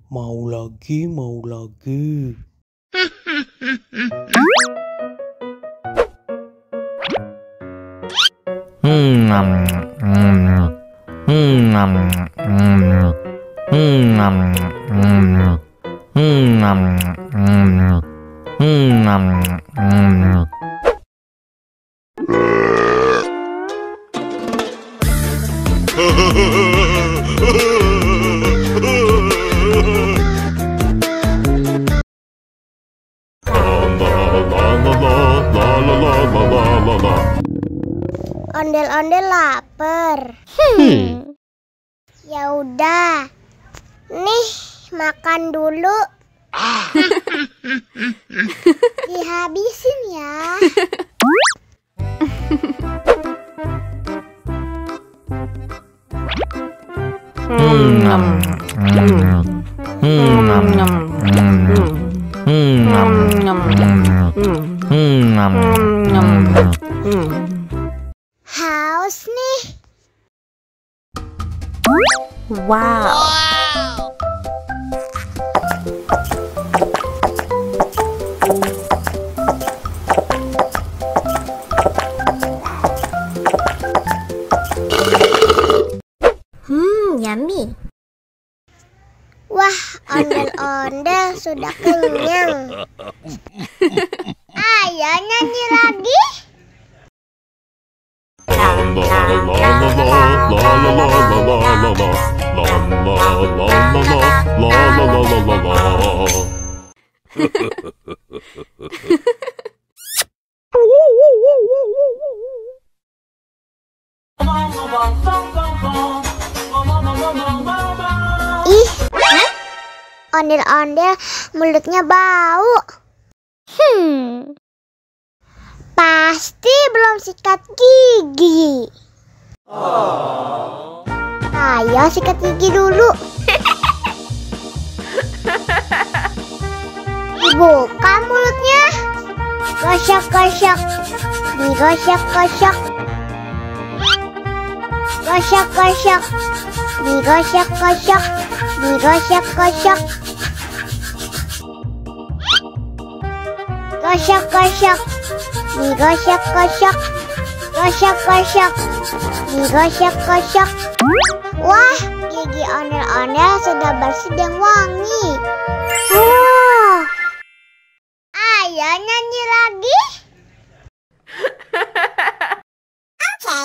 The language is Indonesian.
Mau lagi, mau lagi. Ondel-ondel lapar. Ya udah. Nih, makan dulu. Dihabisin ya. Haus nih. Wow. Yummy. Wah, ondel-ondel sudah kenyang. Ayo nyanyi lagi. Ih, ondel-ondel mulutnya bau. Pasti belum sikat gigi. Ayo sikat gigi dulu. Dibuka mulutnya. Gosok-gosok. Digosok-gosok. Gosok-gosok. Digosok-gosok. Digosok-gosok. Gosok-gosok. Digosok-gosok. Gosok-gosok. Digosok-gosok. Wah, gigi ondel-ondel sudah bersih dan wangi. Ayo nyanyi lagi. Oke.